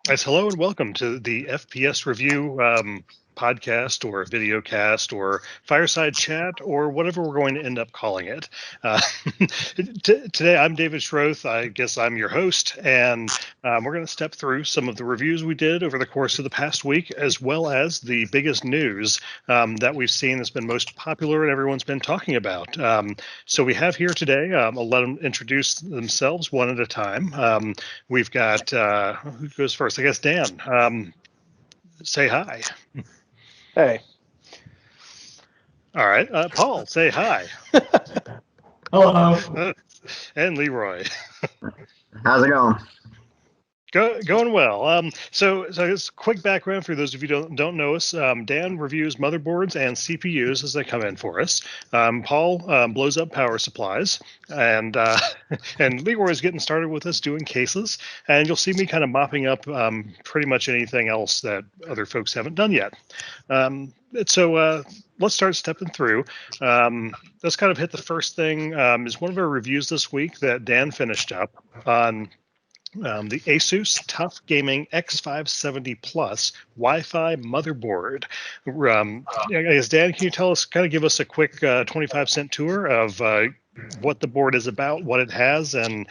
Yes, hello and welcome to the FPS Review podcast or videocast or fireside chat or whatever we're going to end up calling it. Uh, today, I'm David Schroth. I guess I'm your host, and we're going to step through some of the reviews we did over the course of the past week, as well as the biggest news that we've seen that's been most popular and everyone's been talking about. So we have here today, I'll let them introduce themselves one at a time. We've got, who goes first? I guess Dan. Say hi. Hey. All right. Paul, say hi. Hello. And Leroy. How's it going? Going well. So it's quick background for those of you who don't know us. Dan reviews motherboards and CPUs as they come in for us. Paul blows up power supplies, and Leroy is getting started with us doing cases. And you'll see me kind of mopping up pretty much anything else that other folks haven't done yet. So let's start stepping through. Let's kind of hit the first thing. Is one of our reviews this week that Dan finished up on. The ASUS TUF Gaming X570 Plus Wi-Fi motherboard. I guess, Dan, can you tell us, kind of give us a quick 25-cent tour of what the board is about, what it has, and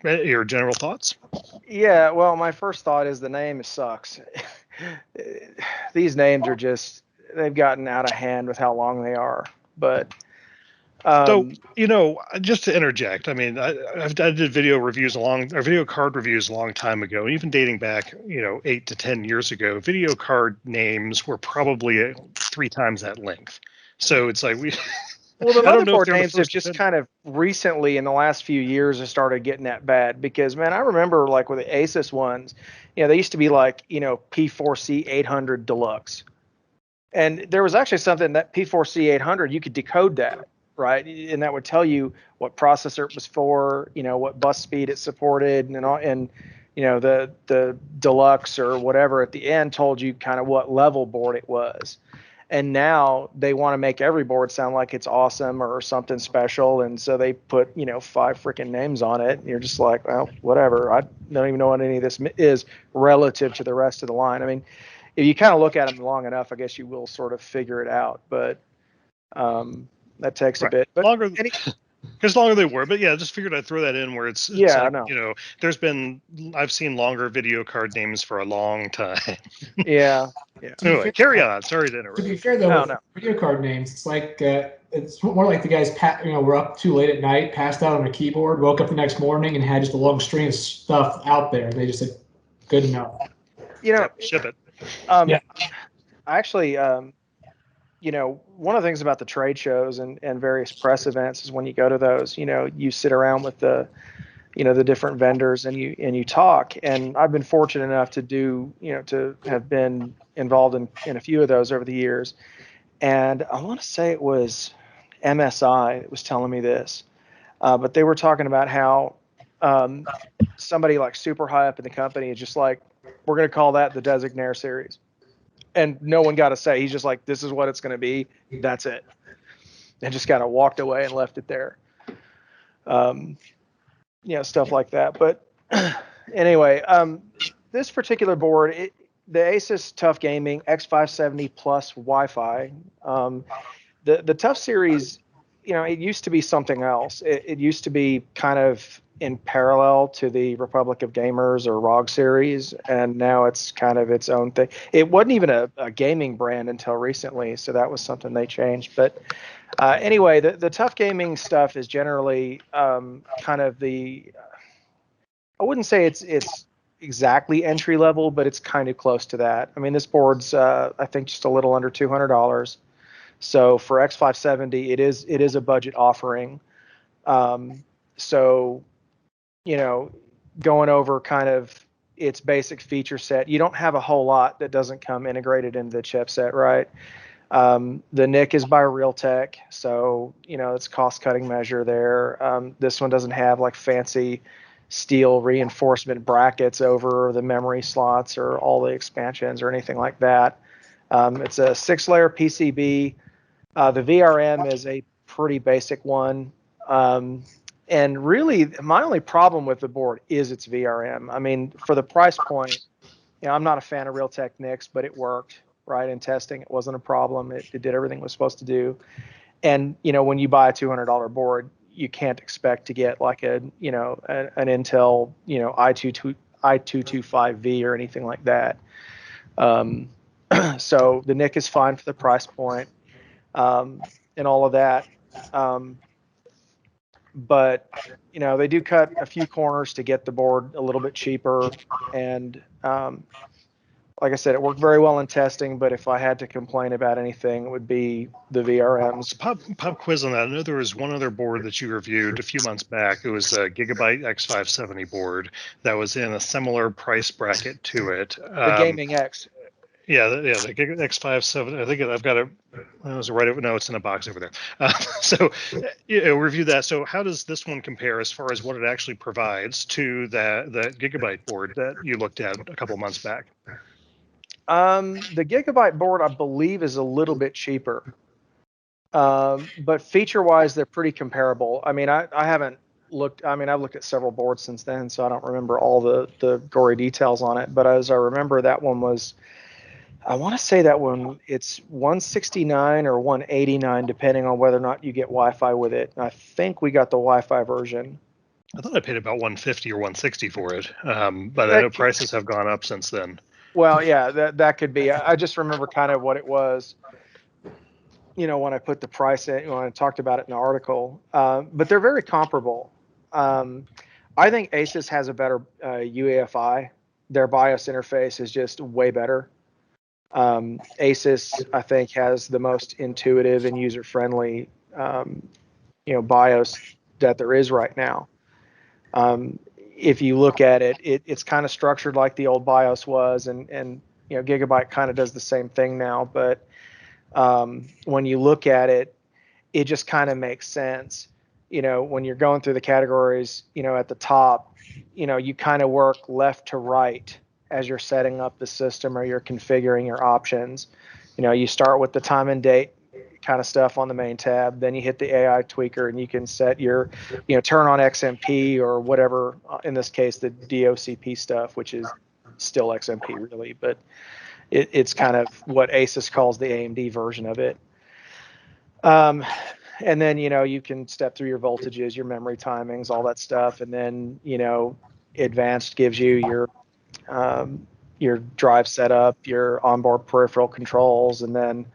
your general thoughts? Yeah, well, my first thought is the name sucks. These names are just, they've gotten out of hand with how long they are. But so, just to interject, I mean, I did video card reviews a long time ago, even dating back, 8 to 10 years ago. Video card names were probably 3 times that length. So it's like well, the motherboard names have just kind of recently, in the last few years, have started getting that bad. Because, man, I remember like with the ASUS ones, they used to be like, P4C 800 Deluxe. And there was actually something that P4C 800, you could decode that. Right, and that would tell you what processor it was for, what bus speed it supported, and the deluxe or whatever at the end told you kind of what level board it was. And now they want to make every board sound like it's awesome or something special, and so they put 5 freaking names on it. And you're just like, well, whatever. I don't even know what any of this is relative to the rest of the line. I mean, if you kind of look at them long enough, I guess you will sort of figure it out. But that takes a bit, but longer they were, but yeah, just figured I'd throw that in where it's I've seen longer video card names for a long time. Yeah. Anyway, carry on. Sorry to interrupt. To be fair, though, with video card names, it's like it's more like the guys were up too late at night, passed out on a keyboard, woke up the next morning, and had just a long string of stuff out there. They just said, "Good enough." Ship it. Yeah. Actually, one of the things about the trade shows and various press events is when you go to those, you sit around with the different vendors and you talk. And I've been fortunate enough to to have been involved in a few of those over the years. And I want to say it was MSI that was telling me this, but they were talking about how somebody like super high up in the company is just like, we're going to call that the Designaire series. And no one got to say. He's just like, this is what it's going to be. That's it. And just kind of walked away and left it there. Stuff like that. But anyway, this particular board, the ASUS TUF Gaming X570 Plus Wi-Fi, the TUF series, it used to be something else. It used to be kind of in parallel to the Republic of Gamers or ROG series, and now it's kind of its own thing. It wasn't even a gaming brand until recently, so that was something they changed. But anyway, the TUF Gaming stuff is generally kind of I wouldn't say it's exactly entry level, but it's kind of close to that. I mean, this board's I think just a little under $200. So for X570, it is a budget offering. So, going over kind of its basic feature set, you don't have a whole lot that doesn't come integrated into the chipset, right? The NIC is by Realtek, so, it's cost-cutting measure there. This one doesn't have like fancy steel reinforcement brackets over the memory slots or all the expansions or anything like that. It's a 6-layer PCB. The VRM is a pretty basic one. And really, my only problem with the board is its VRM. I mean, for the price point, I'm not a fan of Realtek NICs, but it worked, right? In testing, it wasn't a problem. It did everything it was supposed to do. And, when you buy a $200 board, you can't expect to get like an Intel, i225V or anything like that. So the NIC is fine for the price point, and all of that. But they do cut a few corners to get the board a little bit cheaper. And like I said, it worked very well in testing, but if I had to complain about anything, it would be the VRMs. Pop quiz on that. I know there was one other board that you reviewed a few months back. It was a GIGABYTE X570 board that was in a similar price bracket to it. The Gaming X. Yeah, the GIGABYTE X570. I think I've got it. I was right over. No, it's in a box over there. So review that. So how does this one compare as far as what it actually provides to that GIGABYTE board that you looked at a couple months back? The GIGABYTE board, I believe, is a little bit cheaper, but feature-wise, they're pretty comparable. I mean, I haven't looked. I mean, I've looked at several boards since then, so I don't remember all the gory details on it. But as I remember, that one was, I want to say that one, it's 169 or 189, depending on whether or not you get Wi-Fi with it. And I think we got the Wi-Fi version. I thought I paid about 150 or 160 for it, but I know prices have gone up since then. Well, yeah, that could be. I just remember kind of what it was, when I put the price in, when I talked about it in the article. But they're very comparable. I think ASUS has a better UEFI. Their BIOS interface is just way better. ASUS, I think, has the most intuitive and user-friendly, BIOS that there is right now. If you look at it, it's kind of structured like the old BIOS was, and GIGABYTE kind of does the same thing now. But when you look at it, it just kind of makes sense. When you're going through the categories, at the top, you kind of work left to right as you're setting up the system or you're configuring your options. You start with the time and date kind of stuff on the main tab, then you hit the AI tweaker and you can set your, turn on XMP or whatever, in this case, the DOCP stuff, which is still XMP really, but it's kind of what ASUS calls the AMD version of it. And then, you can step through your voltages, your memory timings, all that stuff. And then, advanced gives you your drive setup, your onboard peripheral controls, and then,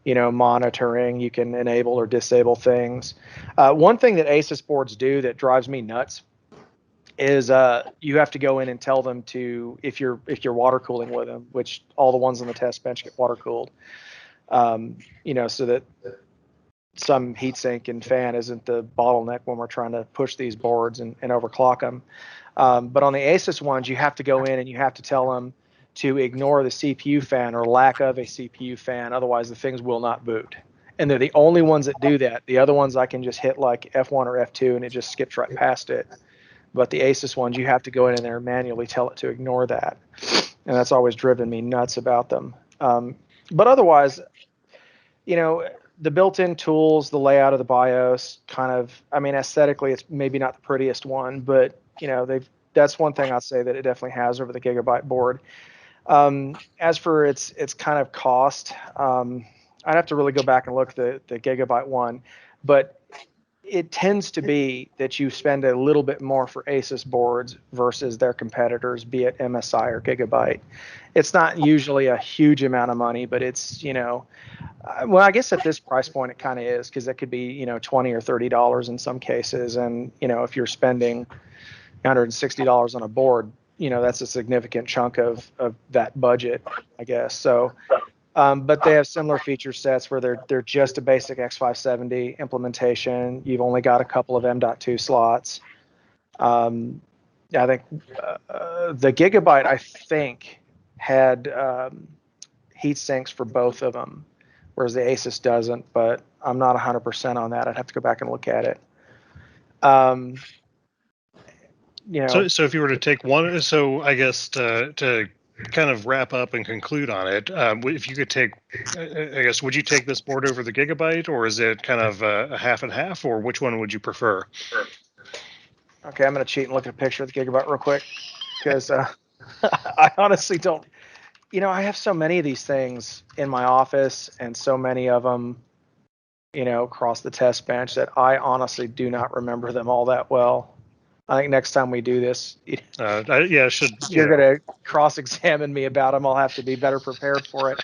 monitoring. You can enable or disable things. One thing that ASUS boards do that drives me nuts is you have to go in and tell them to, if you're water cooling with them, which all the ones on the test bench get water cooled, so that some heatsink and fan isn't the bottleneck when we're trying to push these boards and overclock them. But on the ASUS ones, you have to go in and you have to tell them to ignore the CPU fan or lack of a CPU fan. Otherwise, the things will not boot. And they're the only ones that do that. The other ones I can just hit like F1 or F2 and it just skips right past it. But the ASUS ones, you have to go in there and manually tell it to ignore that. And that's always driven me nuts about them. But otherwise, the built-in tools, the layout of the BIOS, kind of, aesthetically, it's maybe not the prettiest one, but that's one thing I'd say that it definitely has over the GIGABYTE board. As for its kind of cost, I'd have to really go back and look at the GIGABYTE one, but it tends to be that you spend a little bit more for ASUS boards versus their competitors, be it MSI or GIGABYTE. It's not usually a huge amount of money, but it's, well, I guess at this price point it kind of is, because it could be, $20 or $30 in some cases. And, if you're spending $160 on a board, that's a significant chunk of that budget, I guess. So, but they have similar feature sets where they're just a basic X570 implementation. You've only got a couple of M.2 slots. I think the GIGABYTE, I think, had heat sinks for both of them, whereas the ASUS doesn't. But I'm not 100% on that. I'd have to go back and look at it. So if you were to take one, so I guess to kind of wrap up and conclude on it, if you could take, I guess, would you take this board over the GIGABYTE, or is it kind of a half and half, or which one would you prefer? Okay, I'm going to cheat and look at a picture of the Gigabyte real quick because I honestly don't. I have so many of these things in my office and so many of them, across the test bench that I honestly do not remember them all that well. I think next time we do this, You're going to cross-examine me about them. I'll have to be better prepared for it.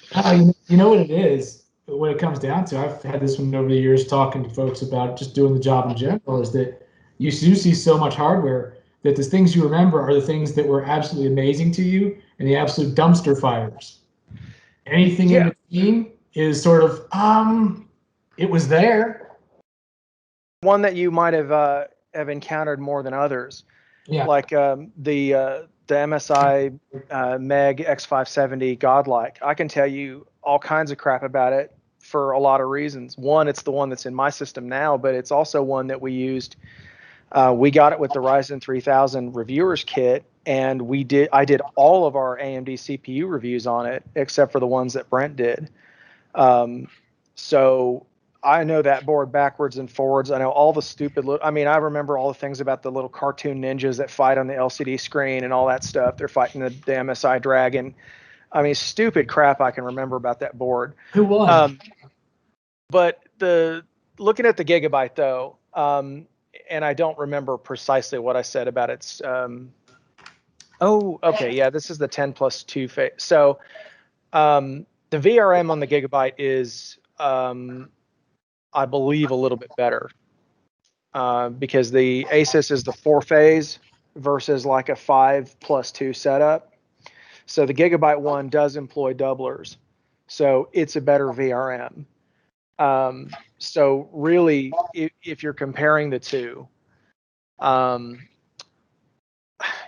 You know what it is? When it comes down to, I've had this one over the years talking to folks about just doing the job in general, is that you do see so much hardware that the things you remember are the things that were absolutely amazing to you and the absolute dumpster fires. Anything in between is sort of, it was there. One that you might have encountered more than others, like the MSI Meg X570 Godlike. I can tell you all kinds of crap about it for a lot of reasons. One, it's the one that's in my system now, but it's also one that we used. We got it with the Ryzen 3000 reviewers kit, and I did all of our AMD CPU reviews on it, except for the ones that Brent did. So I know that board backwards and forwards. I know all the stupid. I remember all the things about the little cartoon ninjas that fight on the LCD screen and all that stuff. They're fighting the MSI Dragon. Stupid crap I can remember about that board. Who won? But looking at the Gigabyte though, and I don't remember precisely what I said about its. This is the 10+2 phase. So the VRM on the Gigabyte is, I believe, a little bit better because the ASUS is the 4-phase versus like a 5+2 setup. So the Gigabyte one does employ doublers, so it's a better VRM. So really, if you're comparing the two,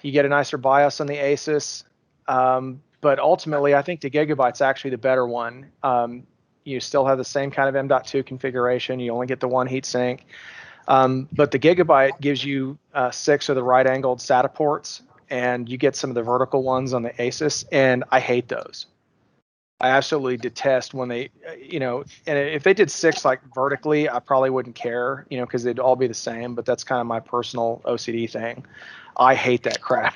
you get a nicer BIOS on the ASUS, but ultimately, I think the Gigabyte's actually the better one. You still have the same kind of M.2 configuration. You only get the one heatsink, but the Gigabyte gives you 6 of the right-angled SATA ports, and you get some of the vertical ones on the ASUS, and I hate those. I absolutely detest when they, and if they did 6 like vertically, I probably wouldn't care, because they'd all be the same. But that's kind of my personal OCD thing. I hate that crap.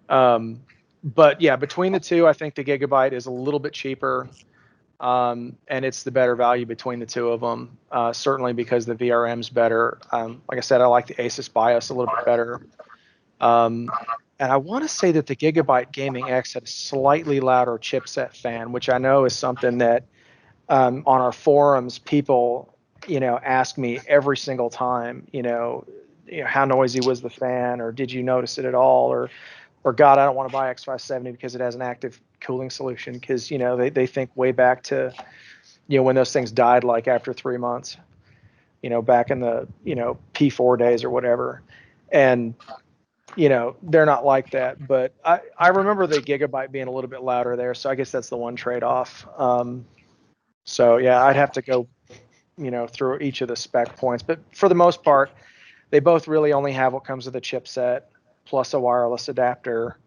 But yeah, between the two, I think the Gigabyte is a little bit cheaper, and it's the better value between the two of them. Certainly because the VRM's better. Like I said, I like the ASUS BIOS a little bit better. And I want to say that the Gigabyte Gaming X had a slightly louder chipset fan, which I know is something that on our forums people, ask me every single time, how noisy was the fan, or did you notice it at all, or God, I don't want to buy X570 because it has an active cooling solution, because they think way back to when those things died, like after 3 months, back in the P4 days or whatever, and they're not like that. But I remember the Gigabyte being a little bit louder there, so I guess that's the one trade-off. So yeah, I'd have to go through each of the spec points, but for the most part, they both really only have what comes with the chipset plus a wireless adapter,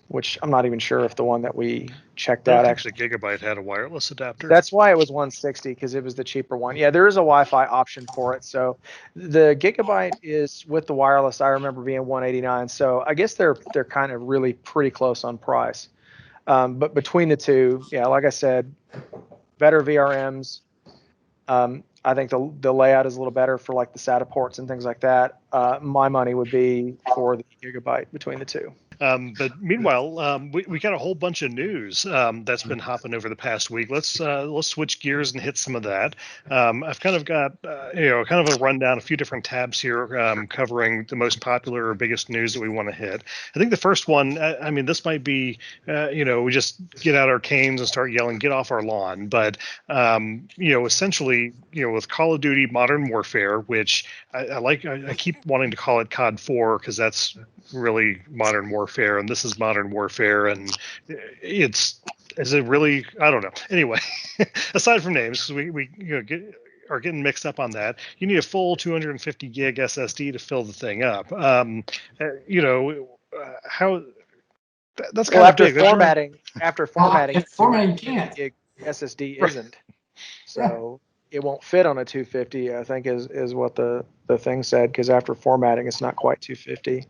which I'm not even sure if the one that we checked out actually Gigabyte had a wireless adapter. That's why it was $160, because it was the cheaper one. Yeah, there is a Wi-Fi option for it. So the Gigabyte is with the wireless, I remember, being $189. So I guess they're kind of really pretty close on price. But between the two, yeah, like I said, better VRMs. I think the layout is a little better for like the SATA ports and things like that. My money would be for the Gigabyte between the two. But meanwhile, we got a whole bunch of news that's been hopping over the past week. Let's switch gears and hit some of that. I've kind of got kind of a rundown, a few different tabs here covering the most popular or biggest news that we want to hit. I think the first one, this might be, we just get out our canes and start yelling, "Get off our lawn!" But essentially, with Call of Duty Modern Warfare, which I keep wanting to call it COD 4 because that's really Modern Warfare, and this is Modern Warfare, and is it really? I don't know. Anyway, aside from names, we are getting mixed up on that. You need a full 250 gig SSD to fill the thing up. How that's kind of after big. Formatting, formatting, you can't. gig SSD isn't. So it won't fit on a 250. I think is what the thing said, because after formatting, it's not quite 250.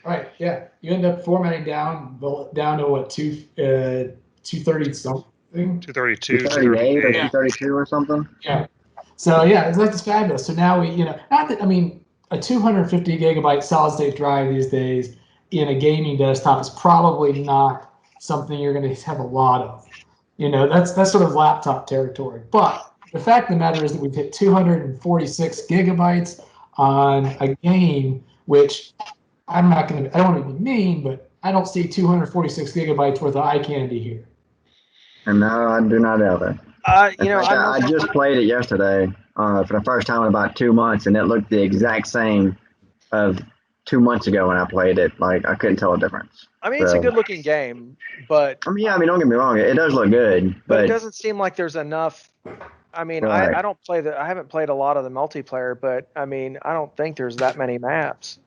Right. Yeah. You end up formatting down to what 230 something. 232, 238 or Yeah. 232 or something. Yeah. So yeah, it's fabulous. So now we, not that, I mean, a 250 gigabyte solid state drive these days in a gaming desktop is probably not something you're going to have a lot of. That's sort of laptop territory. But the fact of the matter is that we've hit 246 gigabytes on a game, which I don't want to be mean, but I don't see 246 gigabytes worth of eye candy here. And no, I do not either. I just played it yesterday for the first time in about 2 months, and it looked the exact same of 2 months ago when I played it. Like, I couldn't tell a difference. I mean, it's a good-looking game, but I mean, don't get me wrong, it does look good, but it doesn't seem like there's enough. I mean, right. I haven't played a lot of the multiplayer, but I mean, I don't think there's that many maps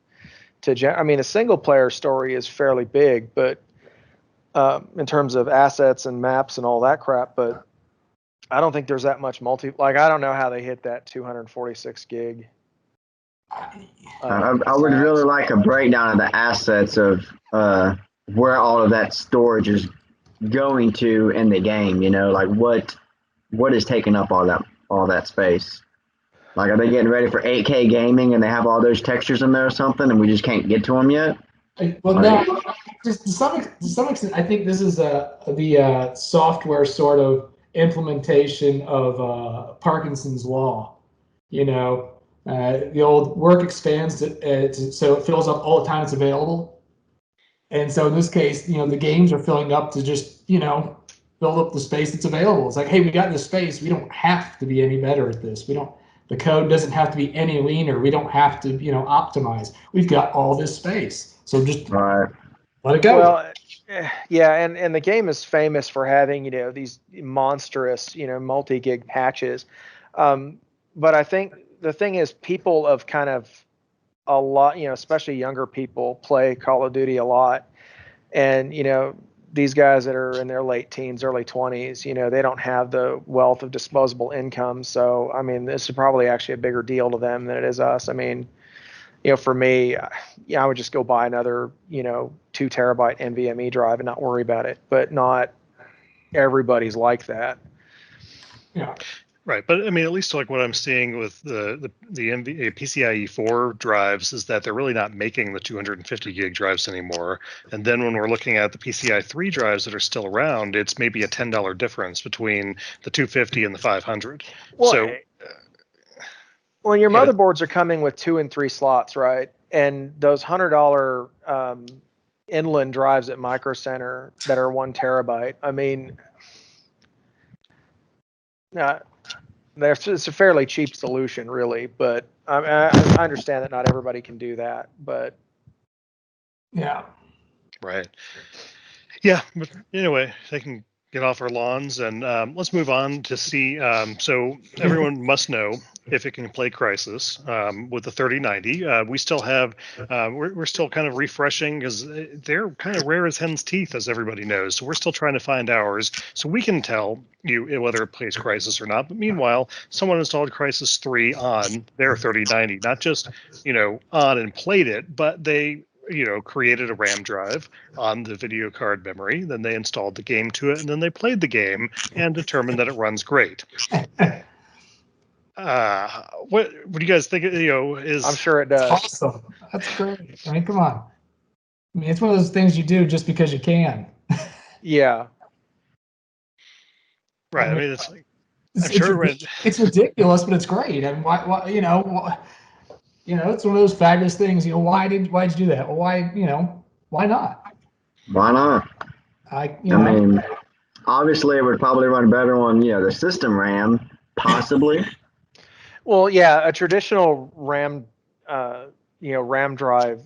I mean, a single-player story is fairly big, but in terms of assets and maps and all that crap, but I don't think there's that much like, I don't know how they hit that 246 gig. I would really like a breakdown of the assets of where all of that storage is going to in the game. Like what is taking up all that space. Like, are they getting ready for 8K gaming and they have all those textures in there or something, and we just can't get to them yet? Well, no, just to some extent, I think this is the software sort of implementation of Parkinson's law. The old work expands so it fills up all the time it's available. And so in this case, the games are filling up to just, fill up the space that's available. It's like, hey, we got this space. We don't have to be any better at this. The code doesn't have to be any leaner. We don't have to, optimize. We've got all this space. So just let it go. Well, yeah, and the game is famous for having, these monstrous, multi-gig patches. But I think the thing is, people of kind of a lot, especially younger people, play Call of Duty a lot. And, these guys that are in their late teens, early 20s, they don't have the wealth of disposable income. So, I mean, this is probably actually a bigger deal to them than it is us. I mean, for me, I would just go buy another, 2 terabyte NVMe drive and not worry about it. But not everybody's like that. Yeah. Right, but I mean, at least like what I'm seeing with the PCIe 4 drives is that they're really not making the 250 gig drives anymore. And then when we're looking at the PCIe 3 drives that are still around, it's maybe a $10 difference between the 250 and the 500. Well, your motherboards are coming with 2 and 3 slots, right? And those $100 inland drives at Micro Center that are 1 terabyte. I mean, it's a fairly cheap solution, really. But I understand that not everybody can do that. But yeah, right. Yeah, but anyway, they can get off our lawns, and let's move on to see. So everyone must know if it can play Crysis with the 3090. We still have, we're still kind of refreshing because they're kind of rare as hen's teeth, as everybody knows. So we're still trying to find ours so we can tell you whether it plays Crysis or not. But meanwhile, someone installed Crysis 3 on their 3090, not just on and played it, but they created a RAM drive on the video card memory. Then they installed the game to it, and then they played the game and determined that it runs great. What do you guys think? Is I'm sure it does. Awesome. That's great. I mean, come on. I mean, it's one of those things you do just because you can. Yeah. Right. I mean, it's like it's ridiculous, but it's great. I mean, why it's one of those fabulous things. Why'd you do that? Well, why not? Why not? I mean, obviously, it would probably run better on the system RAM, possibly. Well, yeah, a traditional RAM, RAM drive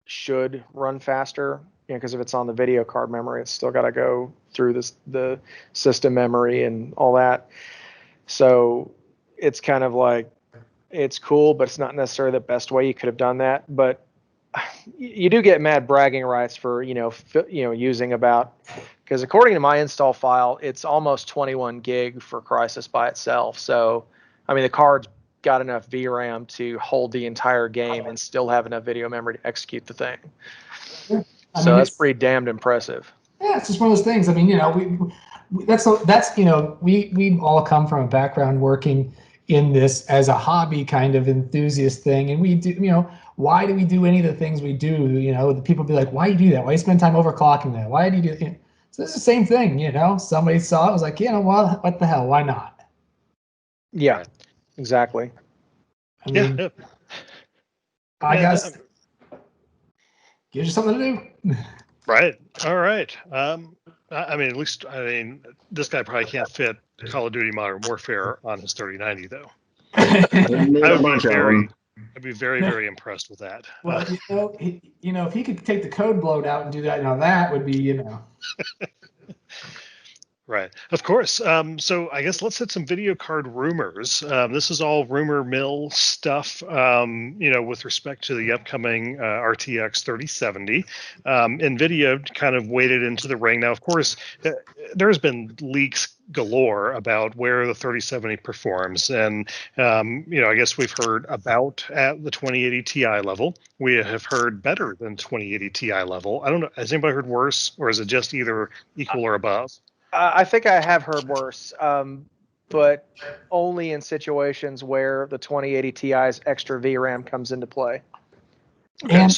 should run faster. Because if it's on the video card memory, it's still got to go through the system memory and all that. So it's kind of like, it's cool, but it's not necessarily the best way you could have done that. But you do get mad bragging rights for using because according to my install file, it's almost 21 gig for Crysis by itself. So I mean, the card's got enough VRAM to hold the entire game and still have enough video memory to execute the thing. Yeah. So that's pretty damned impressive. Yeah, it's just one of those things. I mean, that's we all come from a background working in this as a hobby kind of enthusiast thing, and we do, why do we do any of the things we do? The people be like, why do you do that? Why do you spend time overclocking that? Why do you do that? So it's the same thing, somebody saw it, was like, what the hell, why not? Yeah, exactly. I mean, I guess gives you something to do. Right. All right. I mean, this guy probably can't fit Call of Duty Modern Warfare on his 3090 though. I'd be very, very impressed with that. Well, if he could take the code bloat out and do that, that would be, Right. Of course. So I guess let's hit some video card rumors. This is all rumor mill stuff, with respect to the upcoming RTX 3070. NVIDIA kind of waded into the ring. Now, of course, there's been leaks galore about where the 3070 performs. And, I guess we've heard about at the 2080 Ti level. We have heard better than 2080 Ti level. I don't know. Has anybody heard worse, or is it just either equal or above? I think I have heard worse, but only in situations where the 2080 Ti's extra VRAM comes into play. And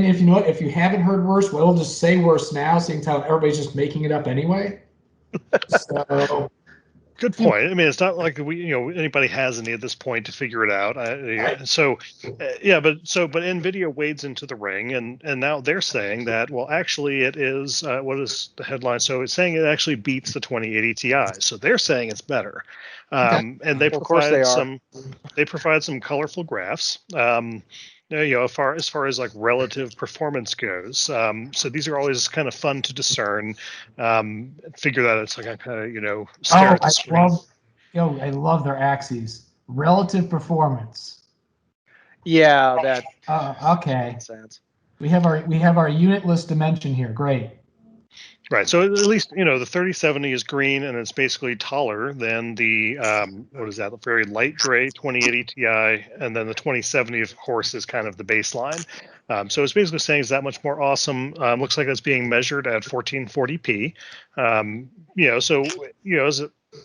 if you haven't heard worse, we'll just say worse now, seeing how everybody's just making it up anyway. So. Good point. I mean, it's not like anybody has any at this point to figure it out. But NVIDIA wades into the ring, and now they're saying that, well, actually, it is what is the headline? So it's saying it actually beats the 2080 Ti. So they're saying it's better, and they provide some colorful graphs. As far as like relative performance goes. So these are always kind of fun to discern. Figure that it's like a kind of stare at the screen. I love their axes. Relative performance. Yeah, that. Okay. We have our unitless dimension here. Great. Right. So at least, the 3070 is green, and it's basically taller than the, the very light gray 2080 Ti, and then the 2070, of course, is kind of the baseline. So it's basically saying it's that much more awesome. Looks like it's being measured at 1440p.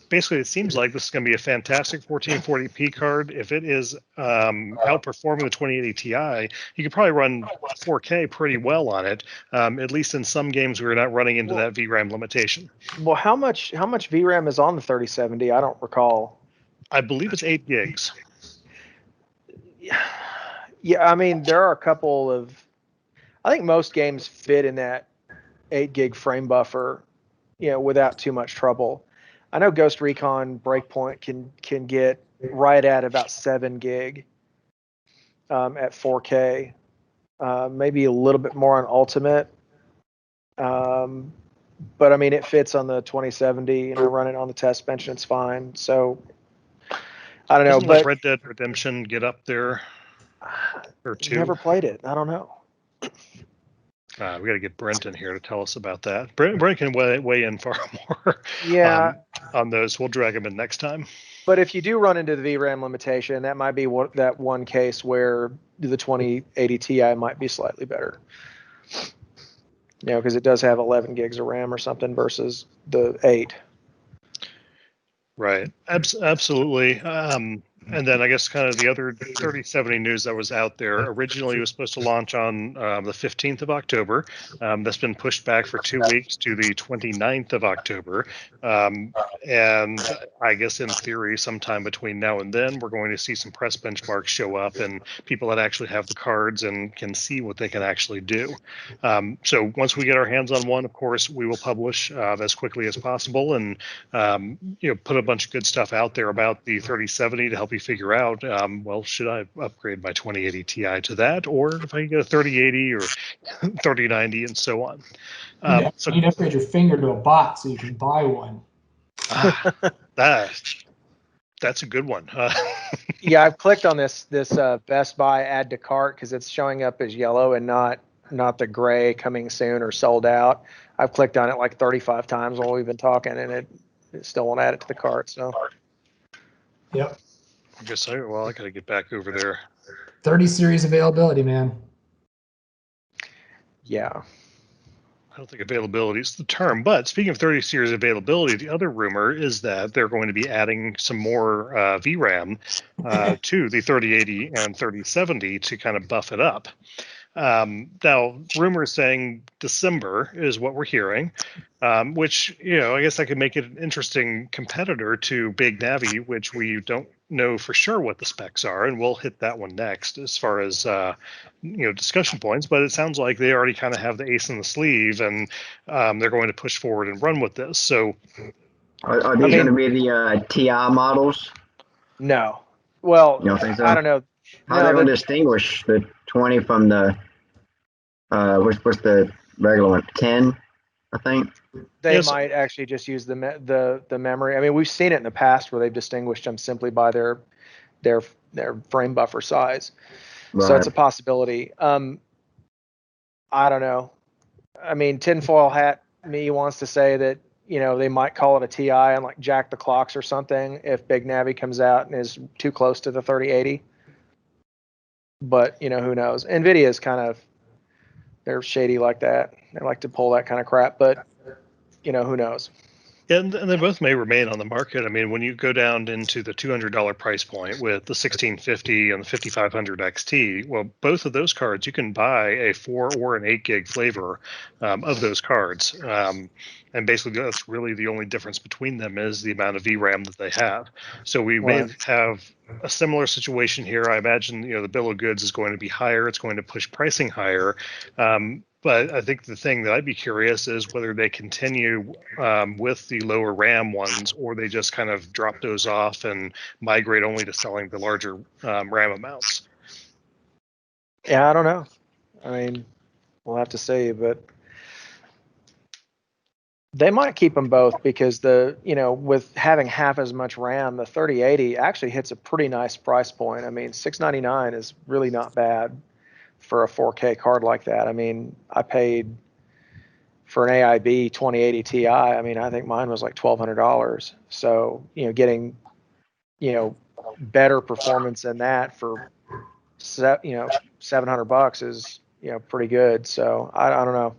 Basically, it seems like this is going to be a fantastic 1440p card. If it is outperforming the 2080 Ti, you could probably run 4K pretty well on it. At least in some games, we're not running into that VRAM limitation. Well, how much VRAM is on the 3070? I don't recall. I believe it's 8 gigs. Yeah, I mean, there are a couple of. I think most games fit in that 8 gig frame buffer, without too much trouble. I know Ghost Recon Breakpoint can get right at about 7 gig at 4K, maybe a little bit more on Ultimate. But I mean, it fits on the 2070, and I run it on the test bench, and it's fine. So I don't know. Doesn't Red Dead Redemption get up there? Or 2? Never played it. I don't know. We got to get Brent in here to tell us about that. Brent can weigh in far more. On those. We'll drag him in next time. But if you do run into the VRAM limitation, that might be that one case where the 2080 Ti might be slightly better. Because it does have 11 gigs of RAM or something versus the 8. Right. Absolutely. And then I guess kind of the other 3070 news that was out there. Originally, it was supposed to launch on the 15th of October. That's been pushed back for 2 weeks to the 29th of October. And I guess in theory, sometime between now and then, we're going to see some press benchmarks show up and people that actually have the cards and can see what they can actually do. So once we get our hands on one, of course, we will publish as quickly as possible and put a bunch of good stuff out there about the 3070 to help you figure out, should I upgrade my 2080 Ti to that, or if I can get a 3080 or 3090 and so on. So you'd upgrade your finger to a bot so you can buy one. That's a good one. Yeah, I've clicked on this Best Buy add to cart because it's showing up as yellow and not the gray coming soon or sold out. I've clicked on it like 35 times while we've been talking, and it still won't add it to the cart. So. Yep. I guess I got to get back over there. 30 series availability, man. Yeah. I don't think availability is the term, but speaking of 30 series availability, the other rumor is that they're going to be adding some more VRAM to the 3080 and 3070 to kind of buff it up. Now, rumors saying December is what we're hearing, which, I guess that could make it an interesting competitor to Big Navi, which we don't know for sure what the specs are, and we'll hit that one next as far as discussion points. But it sounds like they already kind of have the ace in the sleeve, and they're going to push forward and run with this. So, are these going to be the TI models? No. Well, you don't think so? I don't know. How are they going to distinguish the 20 from the what's the regular one? 10, I think. They might actually just use the memory. I mean, we've seen it in the past where they've distinguished them simply by their frame buffer size. Right. So it's a possibility. I don't know. I mean, tinfoil hat me wants to say that they might call it a TI and like jack the clocks or something if Big Navi comes out and is too close to the 3080. But who knows? NVIDIA is kind of, they're shady like that. They like to pull that kind of crap, but who knows? And they both may remain on the market. I mean, when you go down into the $200 price point with the 1650 and the 5500 XT, well, both of those cards, you can buy a 4 or an 8 gig flavor of those cards. And basically, that's really the only difference between them is the amount of VRAM that they have. So we may have a similar situation here. I imagine, the bill of goods is going to be higher. It's going to push pricing higher. But I think the thing that I'd be curious is whether they continue with the lower RAM ones, or they just kind of drop those off and migrate only to selling the larger RAM amounts. Yeah, I don't know. I mean, we'll have to see, but they might keep them both because with having half as much RAM, the 3080 actually hits a pretty nice price point. I mean, $699 is really not bad for a 4K card like that. I mean, I paid for an AIB 2080 Ti. I mean, I think mine was like $1,200. So, getting, better performance than that for, $700 is, pretty good. So I don't know.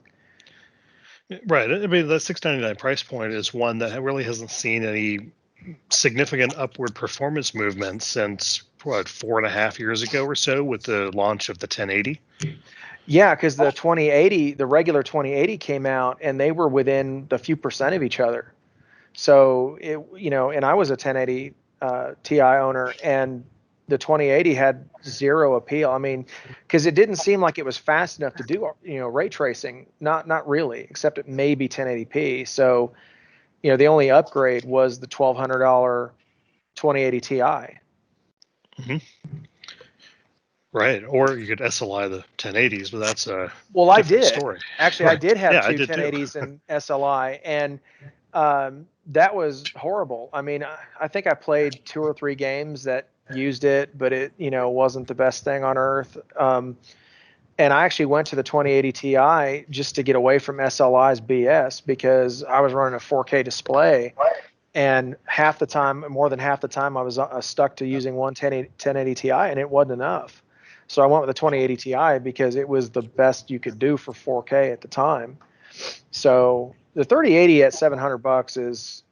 Right. I mean, the $699 price point is one that really hasn't seen any significant upward performance movement since 4.5 years ago or so with the launch of the 1080. Yeah, because the 2080, the regular 2080 came out and they were within the few percent of each other. So and I was a 1080 Ti owner, and the 2080 had zero appeal. I mean, because it didn't seem like it was fast enough to do ray tracing. Not really, except it may be 1080p. So the only upgrade was the $1,200 2080 Ti. Mm-hmm. Right, or you could SLI the 1080s, but that's a different story. Actually, I did have two 1080s in SLI, and that was horrible. I mean, I think I played 2 or 3 games that used it, but it wasn't the best thing on earth. And I actually went to the 2080 Ti just to get away from SLI's BS because I was running a 4K display, and more than half the time I was stuck to using one 1080 Ti, and it wasn't enough. So I went with the 2080 Ti because it was the best you could do for 4K at the time. So the 3080 at $700 is,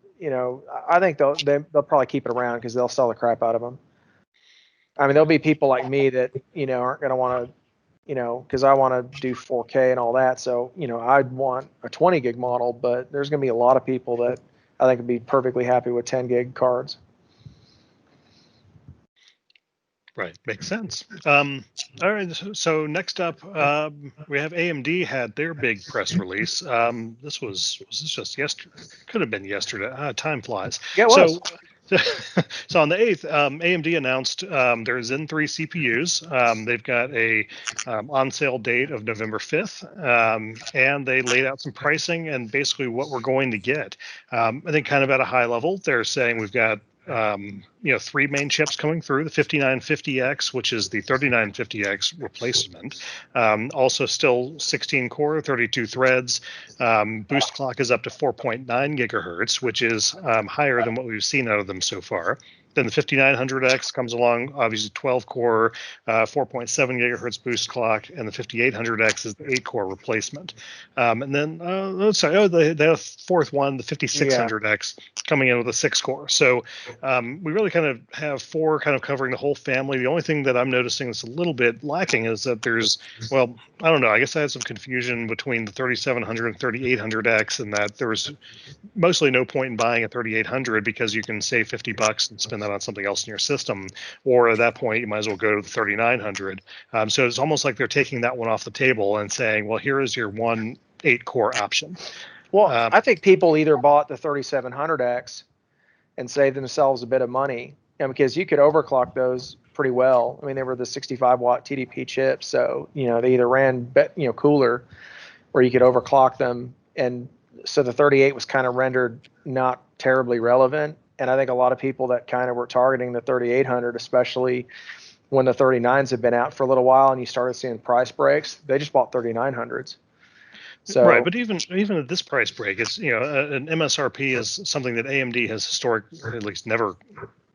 I think they'll probably keep it around because they'll sell the crap out of them. I mean, there'll be people like me that aren't going to want to, because I want to do 4K and all that. So I'd want a 20 gig model, but there's going to be a lot of people that I think would be perfectly happy with 10 gig cards. Right, makes sense. All right, so next up, we have AMD had their big press release. Was this just yesterday? Could have been yesterday. Time flies. Yeah, it was. So on the 8th, AMD announced their Zen 3 CPUs. They've got a on sale date of November 5th, and they laid out some pricing and basically what we're going to get. I think kind of at a high level, they're saying we've got 3 main chips coming through: the 5950X, which is the 3950X replacement. Also still 16 core, 32 threads. Boost clock is up to 4.9 gigahertz, which is higher than what we've seen out of them so far. Then the 5900X comes along, obviously 12 core, 4.7 gigahertz boost clock, and the 5800X is the 8 core replacement. And then, the fourth one, the 5600X, coming in with a 6 core. So we really kind of have 4 kind of covering the whole family. The only thing that I'm noticing that's a little bit lacking is that there's, well, I don't know, I guess I had some confusion between the 3700 and 3800X, and that there was mostly no point in buying a 3800 because you can save $50 and spend that on something else in your system, or at that point you might as well go to the 3900. So it's almost like they're taking that one off the table and saying, well, here is your one 8 core option. Well, I think people either bought the 3700X and saved themselves a bit of money, because you could overclock those pretty well. I mean, they were the 65 watt TDP chips, so they either ran cooler, or you could overclock them, and so the 38 was kind of rendered not terribly relevant. And I think a lot of people that kind of were targeting the 3800, especially when the 39s had been out for a little while and you started seeing price breaks, they just bought 3900s. So, right, but even at this price break, it's an MSRP is something that AMD has historically, at least never,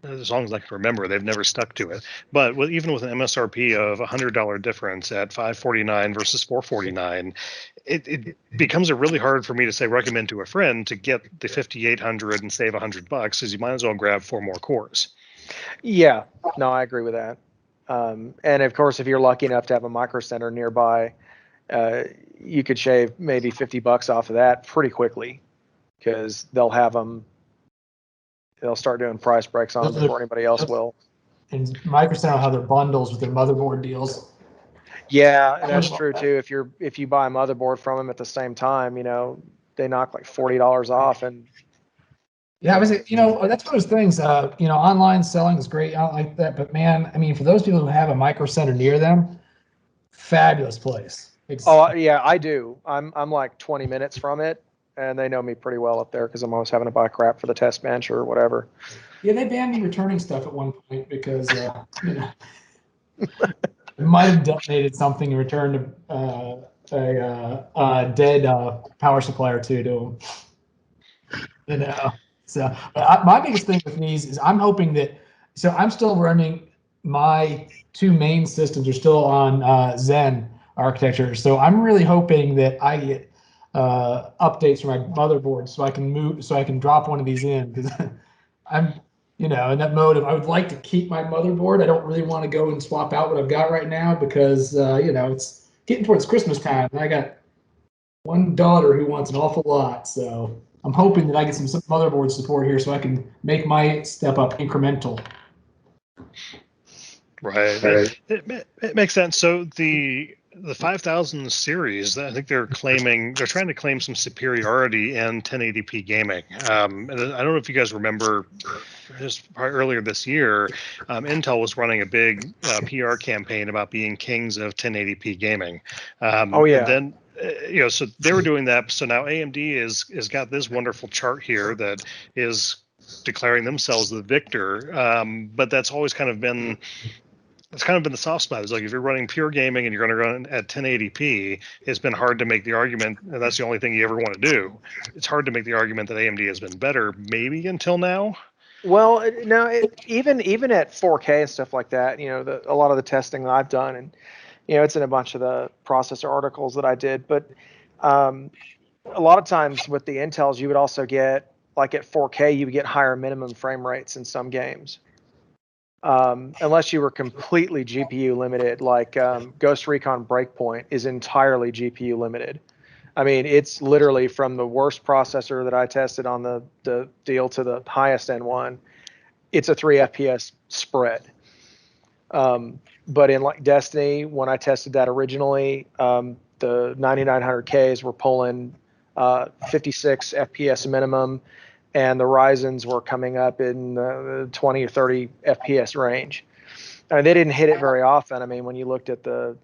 as long as I can remember, they've never stuck to it. But even with an MSRP of $100 difference at $549 versus $449, it becomes really hard for me to say recommend to a friend to get the 5800 and save $100, because you might as well grab 4 more cores. Yeah, no, I agree with that. And of course, if you're lucky enough to have a micro center nearby, you could shave maybe $50 off of that pretty quickly, because they'll start doing price breaks on them before anybody else will. And Micro Center will have their bundles with their motherboard deals. Yeah, and that's true too. If you buy a motherboard from them at the same time, they knock like $40 off. And yeah, that's one of those things. Online selling is great. I don't like that, but man, I mean, for those people who have a Micro Center near them, fabulous place. Yeah, I do. I'm like 20 minutes from it, and they know me pretty well up there because I'm always having to buy crap for the test bench or whatever. Yeah, they banned me returning stuff at one point because I might have donated something in return to a dead power supply or two to them. So my biggest thing with these is I'm hoping that. So I'm still running, my 2 main systems are still on Zen architecture. So I'm really hoping that I get updates for my motherboard so I can drop one of these in, because I'm in that mode of I would like to keep my motherboard. I don't really want to go and swap out what I've got right now, because it's getting towards Christmas time and I got one daughter who wants an awful lot. So I'm hoping that I get some motherboard support here so I can make my step up incremental. Right. It makes sense. So the 5000 series, I think they're trying to claim some superiority in 1080p gaming. And I don't know if you guys remember, just probably earlier this year, Intel was running a big PR campaign about being kings of 1080p gaming. Oh yeah. And then so they were doing that. So now AMD is got this wonderful chart here that is declaring themselves the victor. But that's always kind of been. It's kind of been the soft spot. It's like if you're running pure gaming and you're going to run at 1080p, it's been hard to make the argument, and that's the only thing you ever want to do. It's hard to make the argument that AMD has been better, maybe until now. Well, no, even at 4K and stuff like that, a lot of the testing that I've done, and it's in a bunch of the processor articles that I did. But a lot of times with the Intels, you would also get, like at 4K, you would get higher minimum frame rates in some games. Unless you were completely GPU limited, like Ghost Recon Breakpoint is entirely GPU limited. I mean, it's literally from the worst processor that I tested on the deal to the highest end one. It's a 3 FPS spread. But in like Destiny, when I tested that originally, the 9900Ks were pulling 56 FPS minimum, and the Ryzens were coming up in the 20 or 30 FPS range. I mean, they didn't hit it very often. I mean, when you looked at the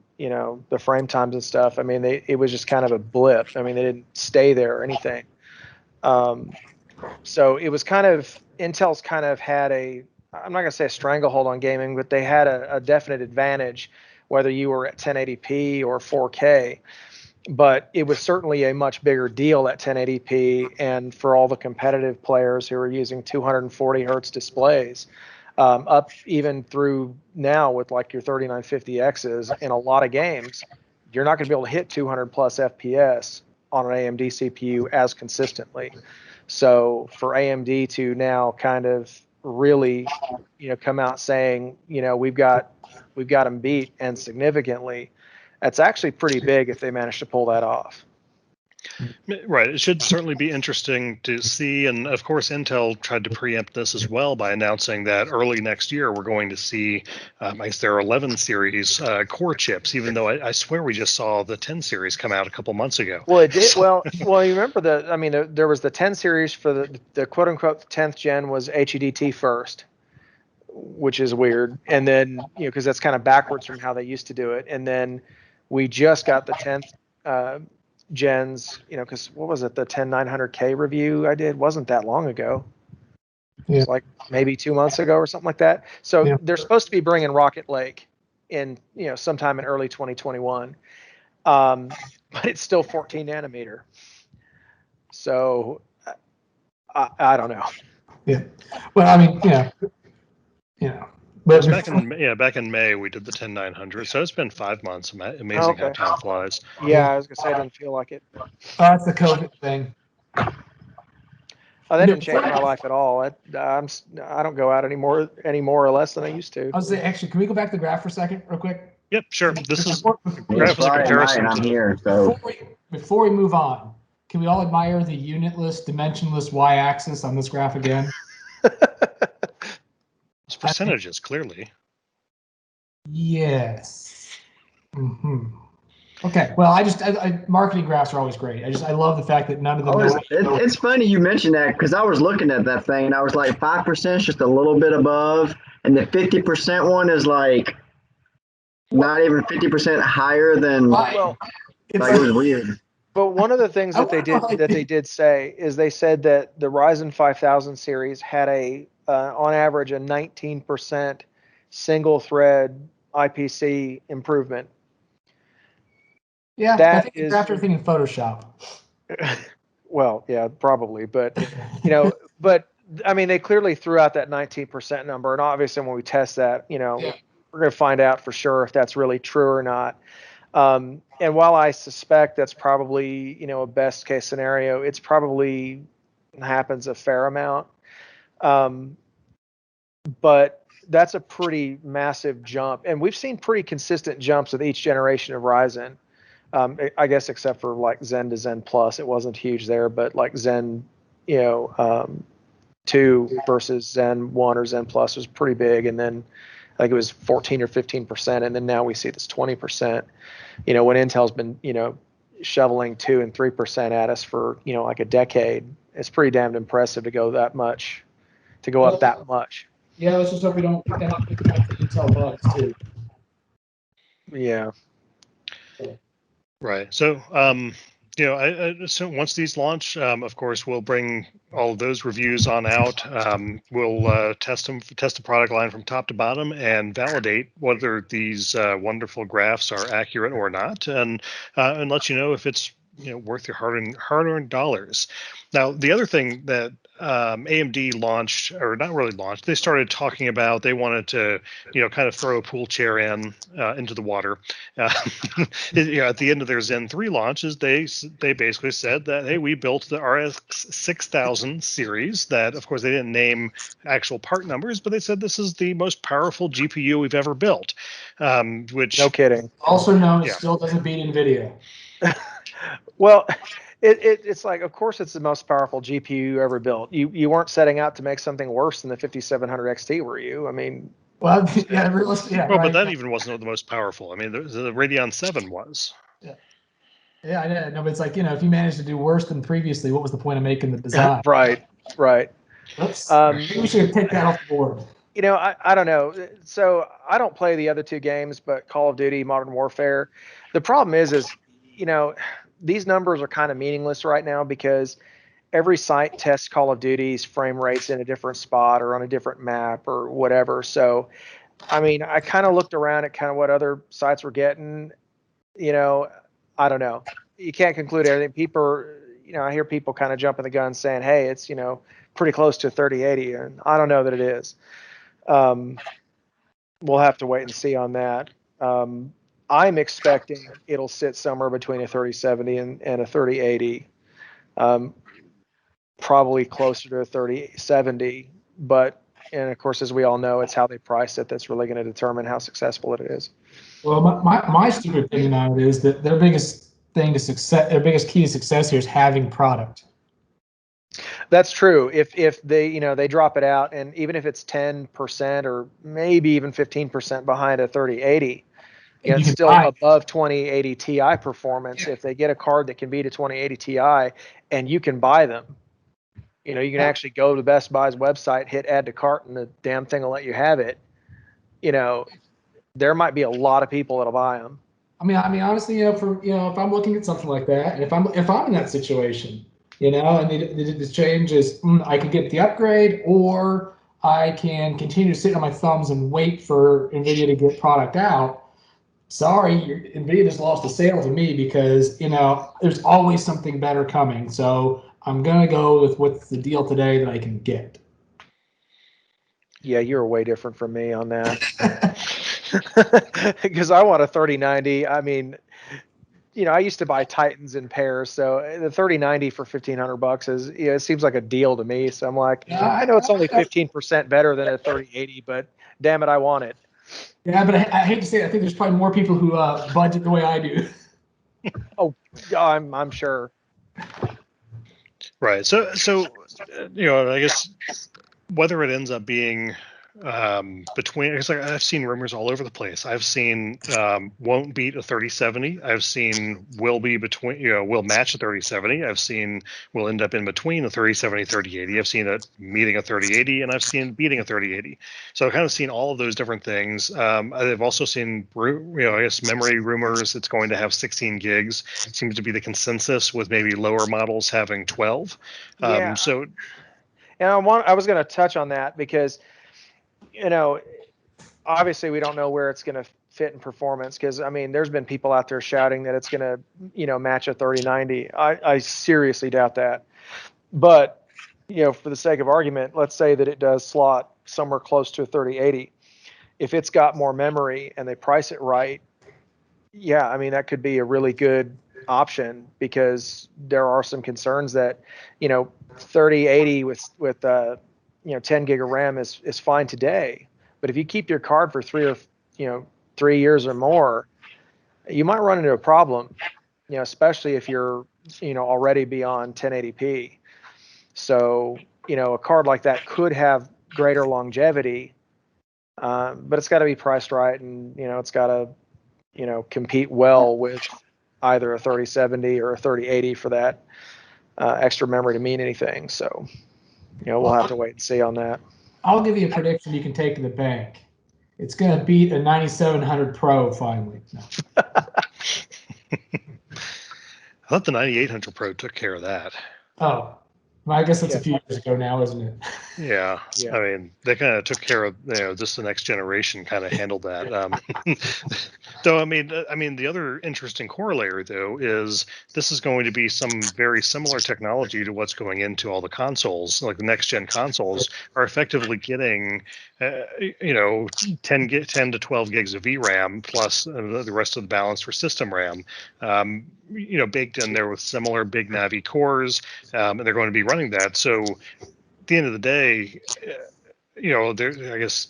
frame times and stuff, I mean, it was just kind of a blip. I mean, they didn't stay there or anything. So it was kind of, Intel's kind of had I'm not going to say a stranglehold on gaming, but they had a definite advantage, whether you were at 1080p or 4K. But it was certainly a much bigger deal at 1080p, and for all the competitive players who are using 240 hertz displays, up even through now with like your 3950Xs in a lot of games, you're not going to be able to hit 200 plus FPS on an AMD CPU as consistently. So for AMD to now kind of really, come out saying, we've got them beat and significantly, that's actually pretty big if they manage to pull that off. Right. It should certainly be interesting to see. And of course, Intel tried to preempt this as well by announcing that early next year, we're going to see, I guess their 11 series core chips, even though I swear we just saw the 10 series come out a couple months ago. Well, it did. Well, you remember there was the 10 series for the quote unquote 10th gen was HEDT first, which is weird. And then, because that's kind of backwards from how they used to do it. And then we just got the 10th gens, because what was it, the 10900K review I did wasn't that long ago. Yeah. It was like maybe 2 months ago or something like that. So they're supposed to be bringing Rocket Lake in, sometime in early 2021, but it's still 14 nanometer. So I don't know. Yeah. Well, I mean, But back in May we did the 10900, so it's been 5 months. Amazing how time flies. Yeah, I was gonna say I didn't feel like it. That's the COVID thing. Oh, that didn't change my life at all. I don't go out any more or less than I used to. I was saying, actually, can we go back to the graph for a second, real quick? Yep, sure. This is graph is a comparison. I'm here. So before we move on, can we all admire the unitless, dimensionless y-axis on this graph again? It's percentages, clearly. Yes. Mm-hmm. Okay. Well, I marketing graphs are always great. I love the fact that none of them. It's funny you mentioned that because I was looking at that thing and I was like 5% is just a little bit above, and the 50% one is like not even 50% higher than. Well, it was weird. But one of the things that they did say is they said that the Ryzen 5000 series had on average a 19% single thread IPC improvement. Yeah, I think it's after everything in Photoshop. Well, yeah, probably, but but I mean, they clearly threw out that 19% number, and obviously when we test that, we're going to find out for sure if that's really true or not. And while I suspect that's probably, a best case scenario, it's probably happens a fair amount. But that's a pretty massive jump. And we've seen pretty consistent jumps with each generation of Ryzen. I guess except for like Zen to Zen Plus, it wasn't huge there, but like Zen, 2 versus Zen 1 or Zen Plus was pretty big. And then I think it was 14 or 15%. And then now we see this 20%, when Intel's been, shoveling 2 and 3% at us for, like a decade. It's pretty damn impressive to go up that much. Yeah, let's just hope we don't get that the Intel bugs too. Yeah. Right. So, I assume once these launch, of course, we'll bring all of those reviews on out. We'll test the product line from top to bottom, and validate whether these wonderful graphs are accurate or not, and let you know if it's worth your hard-earned dollars. Now, the other thing that AMD launched, or not really launched, they started talking about they wanted to, kind of throw a pool chair into the water. At the end of their Zen 3 launches, they basically said that, hey, we built the RX 6000 series. That, of course, they didn't name actual part numbers, but they said this is the most powerful GPU we've ever built. Which, no kidding. Also known as still doesn't beat NVIDIA. Well, it's like, of course, it's the most powerful GPU you ever built. You weren't setting out to make something worse than the 5700 XT, were you? I mean, well, yeah, right. But that even wasn't the most powerful. I mean, the Radeon 7 was. Yeah, I know. But it's like, if you managed to do worse than previously, what was the point of making the design? Right. Oops. Maybe we should take that off the board. I don't know. So I don't play the other two games, but Call of Duty, Modern Warfare. The problem is these numbers are kind of meaningless right now because every site tests Call of Duty's frame rates in a different spot or on a different map or whatever. So, I mean, I kind of looked around at kind of what other sites were getting. I don't know. You can't conclude everything. People, I hear people kind of jumping the gun saying, hey, it's, pretty close to 3080, and I don't know that it is. We'll have to wait and see on that. I'm expecting it'll sit somewhere between a 3070 and a 3080, probably closer to a 3070. But, and of course, as we all know, it's how they price it that's really going to determine how successful it is. Well, my stupid opinion on it is that their biggest thing to success, their biggest key to success here is having product. That's true. If they they drop it out, and even if it's 10% or maybe even 15% behind a 3080, it's still above 2080 Ti performance. If they get a card that can beat a 2080 Ti, and you can buy them, you can actually go to the Best Buy's website, hit add to cart, and the damn thing will let you have it. There might be a lot of people that'll buy them. I mean, honestly, if I'm looking at something like that, and if I'm in that situation, and the change is I can get the upgrade, or I can continue to sit on my thumbs and wait for NVIDIA to get product out. Sorry, NVIDIA just lost a sale to me because there's always something better coming. So I'm gonna go with what's the deal today that I can get. Yeah, you're way different from me on that. Because I want a 3090. I mean, I used to buy Titans in pairs, so the 3090 for $1,500 is, it seems like a deal to me. So I'm like, I know it's only 15% better than a 3080, but damn it, I want it. Yeah, but I hate to say it, I think there's probably more people who budget the way I do. Oh, I'm sure. Right. So I guess whether it ends up being between, because I've seen rumors all over the place. I've seen won't beat a 3070. I've seen will be between, will match a 3070. I've seen will end up in between a 3070 3080. I've seen it meeting a 3080, and I've seen beating a 3080. So I've kind of seen all of those different things. I've also seen I guess memory rumors. It's going to have 16 gigs. Seems to be the consensus, with maybe lower models having 12. Yeah. So, and I was going to touch on that because, obviously we don't know where it's going to fit in performance, because there's been people out there shouting that it's going to match a 3090. I seriously doubt that. But for the sake of argument, let's say that it does slot somewhere close to a 3080. If it's got more memory and they price it right, yeah, that could be a really good option, because there are some concerns that 3080 with 10 gig of RAM is fine today, but if you keep your card for 3 years or more, you might run into a problem, especially if you're already beyond 1080p. So a card like that could have greater longevity, but it's got to be priced right, and it's got to compete well with either a 3070 or a 3080 for that extra memory to mean anything. So we'll have to wait and see on that. I'll give you a prediction you can take to the bank. It's going to beat a 9700 Pro finally. No. I thought the 9800 Pro took care of that. Oh, well, I guess that's a few years ago now, isn't it? Yeah. They kind of took care of, just the next generation kind of handled that. So, the other interesting corollary, though, is this is going to be some very similar technology to what's going into all the consoles. Like the next gen consoles are effectively getting, 10 to 12 gigs of VRAM plus the rest of the balance for system RAM, baked in there with similar big Navi cores, and they're going to be running that. So at the end of the day, I guess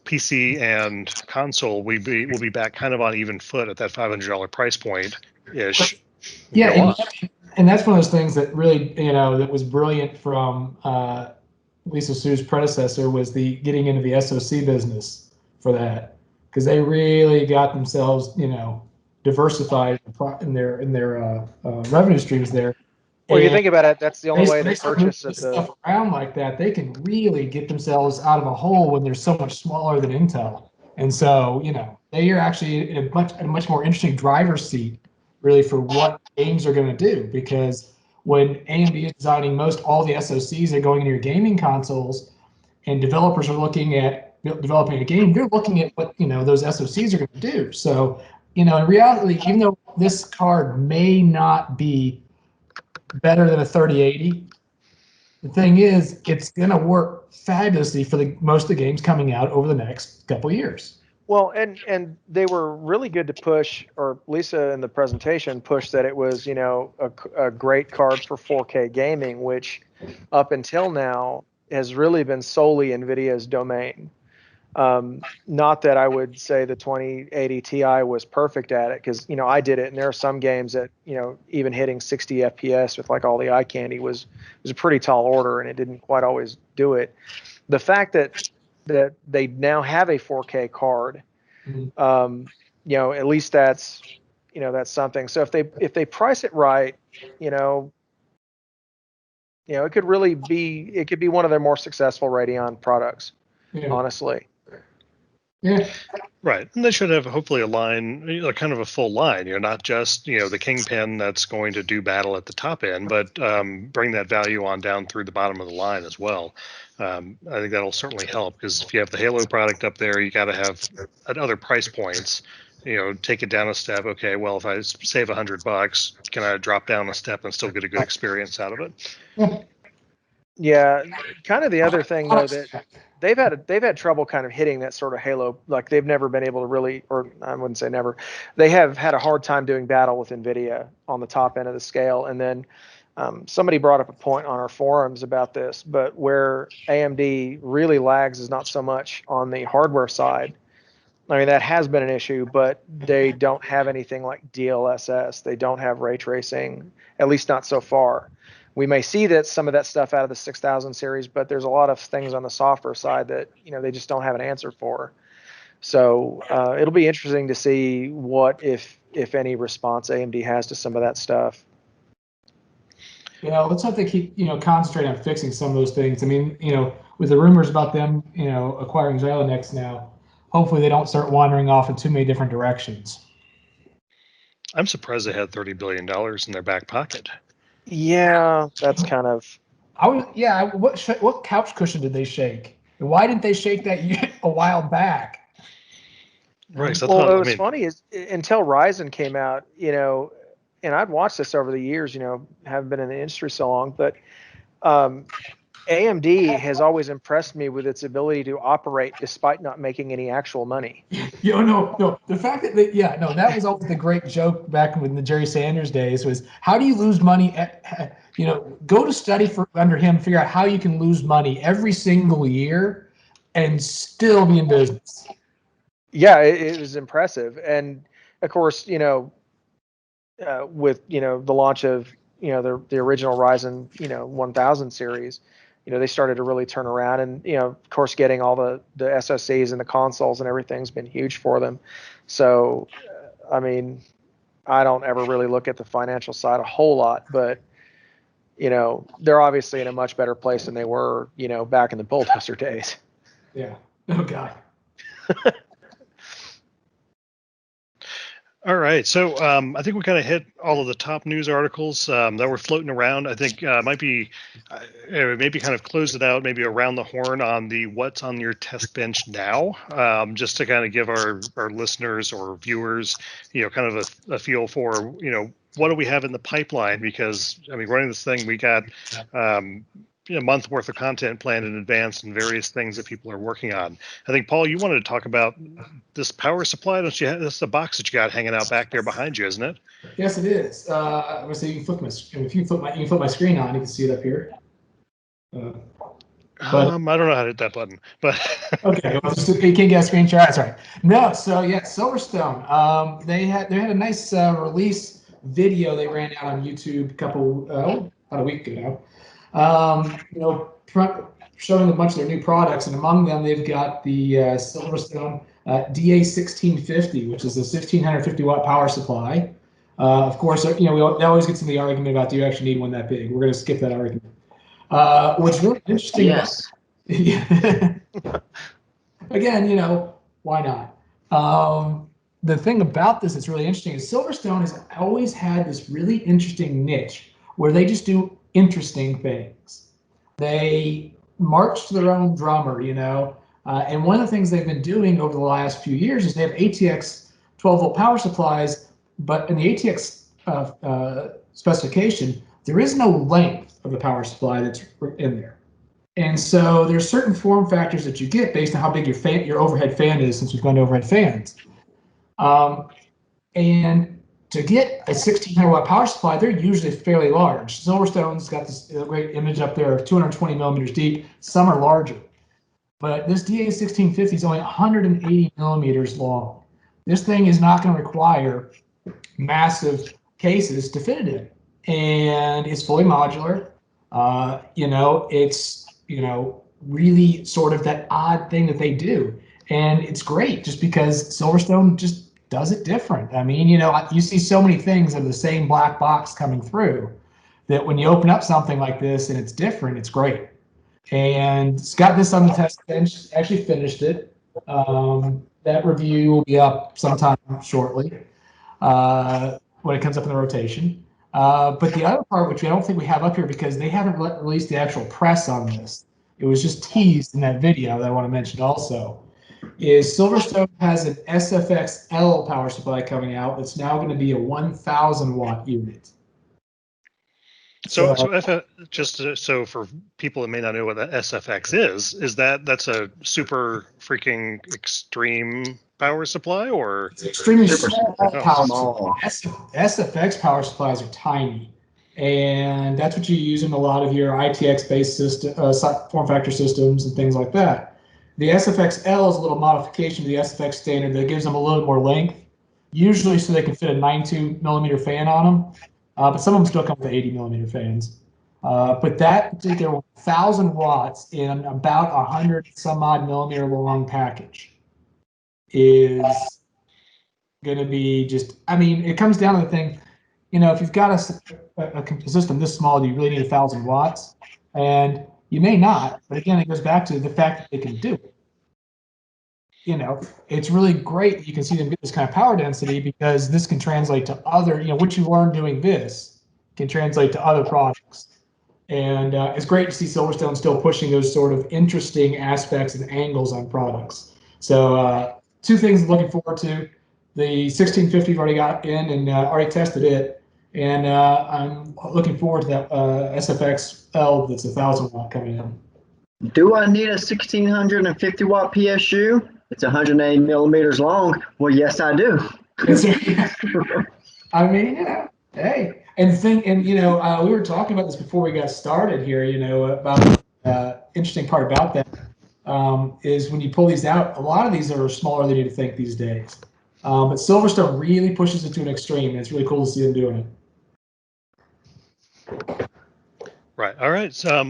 PC and console will be back kind of on even foot at that $500 price point ish. Yeah, and that's one of those things that really that was brilliant from Lisa Su's predecessor, was the getting into the SoC business for that, because they really got themselves diversified in their revenue streams there. Well, you think about it, that's the only way they purchase stuff around like that. They can really get themselves out of a hole when they're so much smaller than Intel, and so they are actually in a much more interesting driver's seat, really, for what games are going to do. Because when AMD is designing all the SoCs that are going into your gaming consoles, and developers are looking at developing a game, they're looking at what those SoCs are going to do. So in reality, even though this card may not be better than a 3080, The thing is, it's going to work fabulously for most of the games coming out over the next couple of years. Well, and they were really good to push, or Lisa in the presentation pushed that it was, you know, a great card for 4K gaming, which up until now has really been solely NVIDIA's domain. Not that I would say the 2080 Ti was perfect at it, because, you know, I did it, and there are some games that, you know, even hitting 60 FPS with like all the eye candy was a pretty tall order, and it didn't quite always do it. The fact that they now have a 4K card, you know, at least that's, you know, that's something. So if they price it right, you know, it could really be, it could be one of their more successful Radeon products, honestly. Yeah. Right. And they should have hopefully a line, you know, kind of a full line, you know, not just, you know, the Kingpin that's going to do battle at the top end, but bring that value on down through the bottom of the line as well. I think that'll certainly help, because if you have the Halo product up there, you got to have at other price points, you know, take it down a step. Okay, well, if I save $100, can I drop down a step and still get a good experience out of it? Yeah. Kind of the other thing, though, that they've had trouble kind of hitting that sort of Halo. Like, they've never been able to really, or I wouldn't say never, they have had a hard time doing battle with NVIDIA on the top end of the scale. And then somebody brought up a point on our forums about this, but where AMD really lags is not so much on the hardware side. I mean, that has been an issue, but they don't have anything like DLSS. They don't have ray tracing, at least not so far. We may see that some of that stuff out of the 6000 series, but there's a lot of things on the software side that, you know, they just don't have an answer for. So it'll be interesting to see what, if any, response AMD has to some of that stuff. Yeah, let's hope they keep, you know, concentrate on fixing some of those things. I mean, you know, with the rumors about them, you know, acquiring Xilinx now, hopefully they don't start wandering off in too many different directions. I'm surprised they had $30 billion in their back pocket. Yeah, that's kind of. What couch cushion did they shake? And why didn't they shake that a while back? Right. So well, what was funny is until Ryzen came out, you know, and I'd watched this over the years, you know, haven't been in the industry so long, but AMD has always impressed me with its ability to operate despite not making any actual money. No. The fact that that was always the great joke back in the Jerry Sanders days was, how do you lose money you know, go to study under him, figure out how you can lose money every single year and still be in business. Yeah, it was impressive. And of course, you know, with, you know, the launch of, you know, the original Ryzen, you know, 1000 series, you know, they started to really turn around, and, you know, of course, getting all the SSDs and the consoles and everything's been huge for them. So, I mean, I don't ever really look at the financial side a whole lot, but, you know, they're obviously in a much better place than they were, you know, back in the bulldozer days. Yeah. Oh God. All right, so I think we kind of hit all of the top news articles that were floating around. I think might be maybe kind of close it out, maybe around the horn on the what's on your test bench now, just to kind of give our listeners or viewers, you know, kind of a feel for, you know, what do we have in the pipeline? Because I mean, running this thing, we got a month worth of content planned in advance and various things that people are working on. I think, Paul, you wanted to talk about this power supply. Don't you have, that's the box that you got hanging out back there behind you, isn't it? Yes, it is. So you can flip my screen on, you can see it up here. I don't know how to hit that button, but okay, well, you can't get a screen share. That's right. No, so yeah, Silverstone. They had a nice release video they ran out on YouTube about a week ago. You know, showing a bunch of their new products, and among them they've got the Silverstone DA1650, which is a 1650 watt power supply. Of course, you know, they always get to the argument about, do you actually need one that big? We're going to skip that argument. What's really interesting. Yes. Again, you know, why not? The thing about this that's really interesting is Silverstone has always had this really interesting niche where they just do interesting things. They march to their own drummer, you know, and one of the things they've been doing over the last few years is they have ATX 12-volt power supplies, but in the ATX specification, there is no length. of the power supply that's in there. And so there's certain form factors that you get based on how big your overhead fan is, since we've gone to overhead fans. And to get a 1600 watt power supply, they're usually fairly large. Silverstone's got this great image up there of 220 millimeters deep. Some are larger. But this DA1650 is only 180 millimeters long. This thing is not going to require massive cases to fit it in. And it's fully modular. It's, really sort of that odd thing that they do. And it's great just because Silverstone just does it different. I mean, you see so many things of the same black box coming through that when you open up something like this and it's different, it's great. And it's got this on the test bench, actually finished it. That review will be up sometime shortly when it comes up in the rotation. But the other part, which I don't think we have up here because they haven't released the actual press on this, it was just teased in that video that I want to mention also, is Silverstone has an SFX-L power supply coming out that's now going to be a 1,000 watt unit. So for people that may not know what the SFX is that's a super freaking extreme power supply, or it's extremely small power supply. SFX power supplies are tiny, and that's what you use in a lot of your ITX-based system, form factor systems and things like that. The SFX-L is a little modification to the SFX standard that gives them a little more length, usually so they can fit a 92 millimeter fan on them. But some of them still come with 80 millimeter fans. But that particular 1,000 watts in about 100 some odd millimeter long package is going to be just, it comes down to the thing, if you've got a system this small, do you really need 1,000 watts? And you may not, but again, it goes back to the fact that they can do it. It's really great. You can see them get this kind of power density because this can translate to other, what you learn doing this can translate to other products. And it's great to see Silverstone still pushing those sort of interesting aspects and angles on products. So two things I'm looking forward to. The 1650 I've already got in and already tested it. And I'm looking forward to that SFX-L that's 1,000 watt coming in. Do I need a 1650 watt PSU? It's 180 millimeters long. Well, yes, I do. Hey, and we were talking about this before we got started here. About interesting part about that is when you pull these out, a lot of these are smaller than you'd think these days. But Silverstone really pushes it to an extreme, and it's really cool to see them doing it. Right. All right. So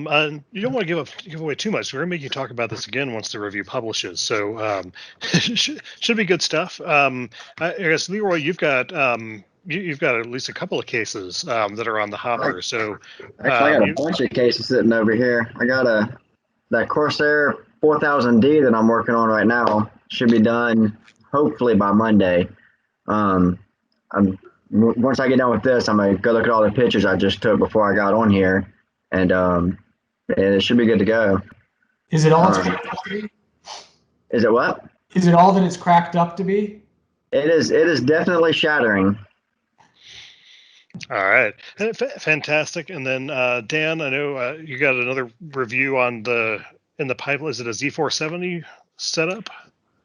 you don't want to give away too much. We're going to make you talk about this again once the review publishes. So should be good stuff. I guess, Leroy, you've got at least a couple of cases that are on the hopper. So actually, I got a bunch of cases sitting over here. I got that Corsair 4000D that I'm working on right now. Should be done hopefully by Monday. Once I get done with this, I'm gonna go look at all the pictures I just took before I got on here. And it should be good to go. Is it all it's cracked up to be? Is it what? Is it all that it's cracked up to be? It is. It is definitely shattering. All right, fantastic. And then Dan, I know you got another review in the pipeline. Is it a Z470 setup?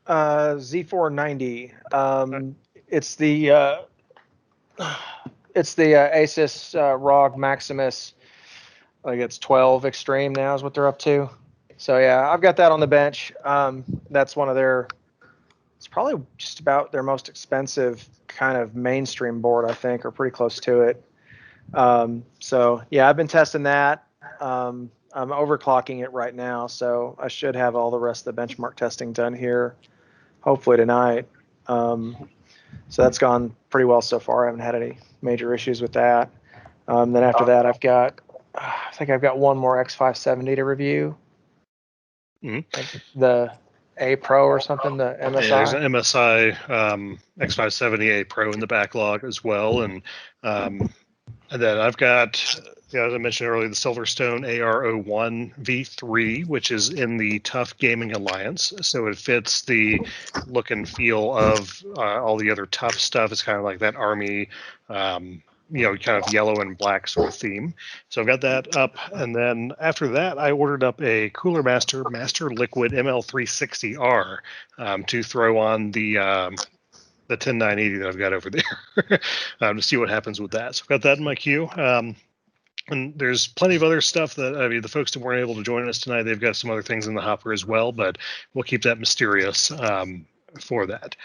Z490. It's the ASUS ROG Maximus. I think it's 12 Extreme now is what they're up to. So yeah, I've got that on the bench. That's one of it's probably just about their most expensive kind of mainstream board, I think, or pretty close to it. So yeah, I've been testing that. I'm overclocking it right now, so I should have all the rest of the benchmark testing done here, hopefully tonight. So that's gone pretty well so far. I haven't had any major issues with that. Then after that, I think I've got one more X570 to review. Mm-hmm. The A Pro or something, the MSI. Yeah, there's an MSI X570A Pro in the backlog as well. And then I've got, as I mentioned earlier, the Silverstone AR01 V3, which is in the Tough Gaming Alliance. So it fits the look and feel of all the other Tough stuff. It's kind of like that Army kind of yellow and black sort of theme. So I've got that up, and then after that, I ordered up a Cooler Master MasterLiquid ML360R to throw on the 10980 that I've got over there to see what happens with that. So I've got that in my queue. And there's plenty of other stuff that, the folks that weren't able to join us tonight, they've got some other things in the hopper as well, but we'll keep that mysterious for that.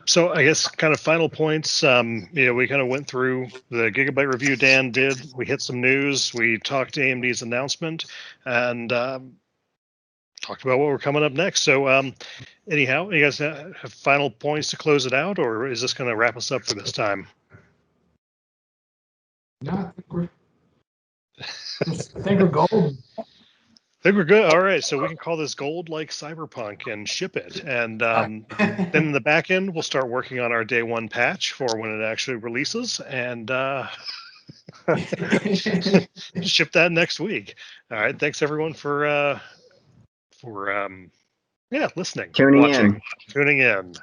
So I guess kind of final points, we kind of went through the Gigabyte review Dan did. We hit some news. We talked to AMD's announcement and talked about what we're coming up next. So anyhow, you guys have final points to close it out, or is this going to wrap us up for this time? No, I think we're golden. I think we're good. All right, so we can call this gold like Cyberpunk and ship it. And then in the back end, we'll start working on our day one patch for when it actually releases and ship that next week. All right, thanks everyone for listening, tuning watching, tuning in.